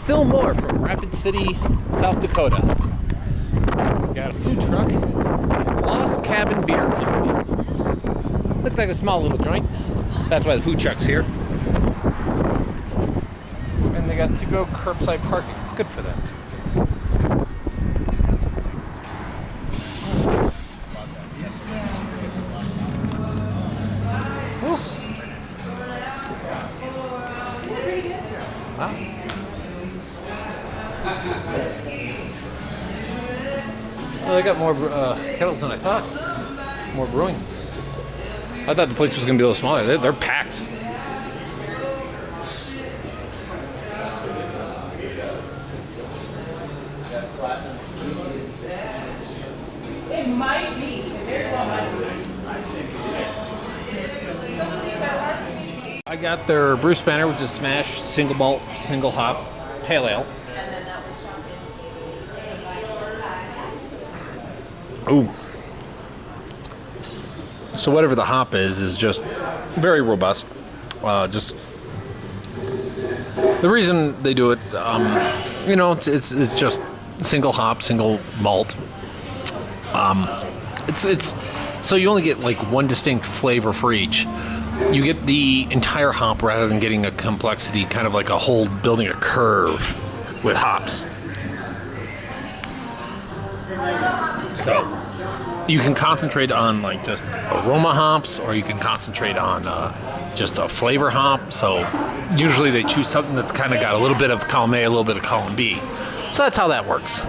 Still more from Rapid City, South Dakota. We got a food truck, Lost Cabin Beer Company. Looks like a small little joint. That's why the food truck's here. And they got to-go curbside parking. Good for them. Woo. Wow. Well, they got more kettles than I thought. More brewing. I thought the place was going to be a little smaller. They're packed. It might be. I got their Bruce Banner, which is smash, single malt, single hop, pale ale. Ooh. So whatever the hop is just very robust. Just the reason they do it, it's just single hop, single malt. It's so you only get like one distinct flavor for each. You get the entire hop rather than getting a complexity, kind of like a whole building a curve with hops. So you can concentrate on like just aroma hops, or you can concentrate on just a flavor hop. So usually they choose something that's kind of got a little bit of column A, a little bit of column B. So that's how that works.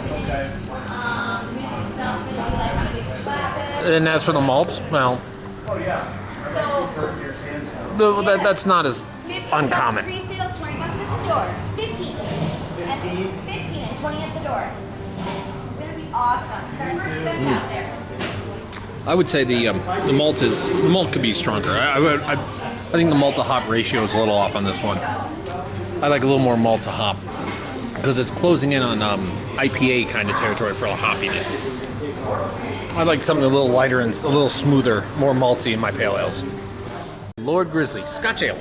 And as for the malts, well, that's not as uncommon. $15 $20 at the door. 15 and 20 at the door. It's gonna be awesome. It's our first event out there. I would say the malt could be stronger. I think the malt to hop ratio is a little off on this one. I like a little more malt to hop because it's closing in on IPA kind of territory for the hoppiness. I like something a little lighter and a little smoother, more malty in my pale ales. Lord Grizzly Scotch Ale.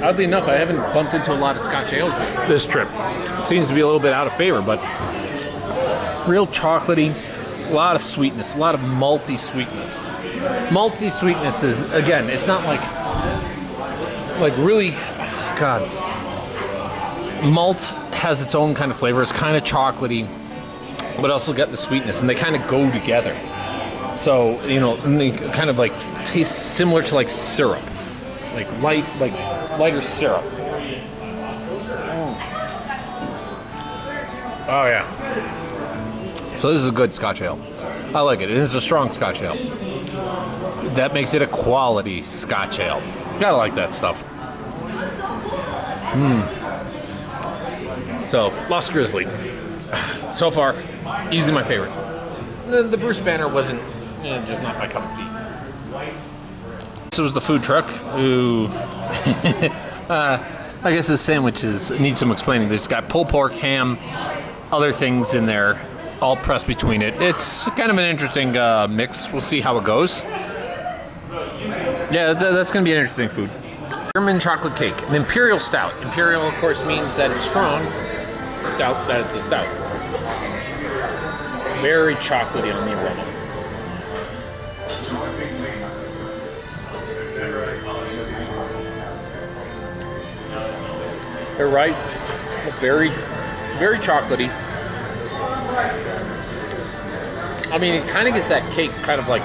Oddly enough, I haven't bumped into a lot of Scotch ales this trip. It seems to be a little bit out of favor, but real chocolatey, a lot of sweetness, a lot of malty sweetness. Malty sweetness is, again, it's not like really, God. Malt has its own kind of flavor. It's kind of chocolatey, but also got the sweetness, and they kind of go together. So, and they kind of like taste similar to like syrup. It's like lighter syrup. Oh yeah. So this is a good Scotch ale. I like it. It is a strong Scotch ale. That makes it a quality Scotch ale. Gotta like that stuff. So, Lost Grizzly. So far, easily my favorite. The Bruce Banner wasn't, just not my cup of tea. This was the food truck. Ooh. I guess the sandwiches need some explaining. There's got pulled pork, ham, other things in there, all pressed between it. It's kind of an interesting mix. We'll see how it goes. Yeah, that's going to be an interesting food. German chocolate cake, an imperial stout. Imperial, of course, means that it's strong. Stout, that it's a stout. Very chocolatey on the aroma. They're right. Very, very chocolatey. I mean, it kind of gets that cake kind of like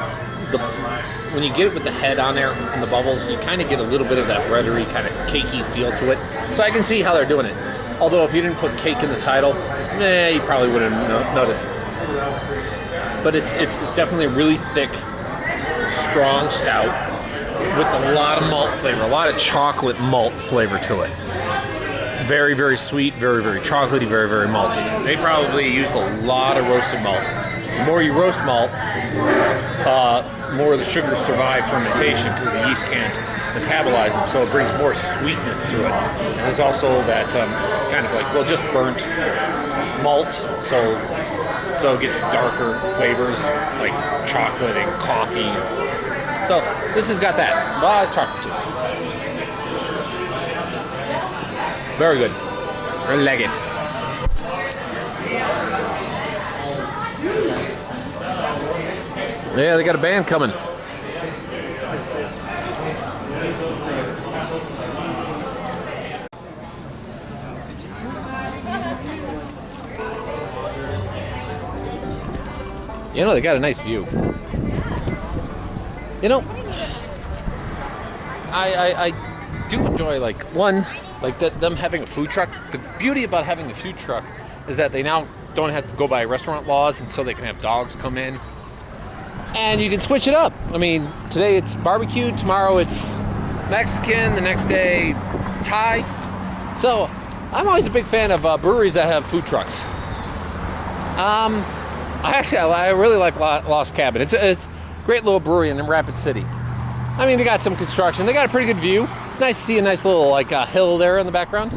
when you get it with the head on there and the bubbles, you kind of get a little bit of that breadery, kind of cakey feel to it. So I can see how they're doing it. Although if you didn't put cake in the title, you probably wouldn't notice. But it's definitely a really thick, strong stout with a lot of malt flavor, a lot of chocolate malt flavor to it. Very, very sweet, very, very chocolatey, very, very malty. They probably used a lot of roasted malt. The more you roast malt, more of the sugars survive fermentation because the yeast can't metabolize them, so it brings more sweetness to it. And there's also that kind of like, just burnt malt, so it gets darker flavors like chocolate and coffee. So this has got that, a lot of chocolate to it. Very good. I like it. Yeah, they got a band coming. You know, they got a nice view. You know, I do enjoy, like, one, like them having a food truck. The beauty about having a food truck is that they now don't have to go by restaurant laws, and so they can have dogs come in. And you can switch it up. I mean, today it's barbecue, tomorrow it's Mexican, the next day Thai. So I'm always a big fan of breweries that have food trucks. I really like Lost Cabin. It's a great little brewery in Rapid City. I mean, they got some construction. They got a pretty good view. Nice to see a nice little hill there in the background.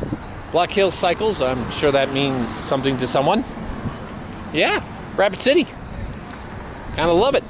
Black Hills Cycles. I'm sure that means something to someone. Yeah, Rapid City. Kind of love it.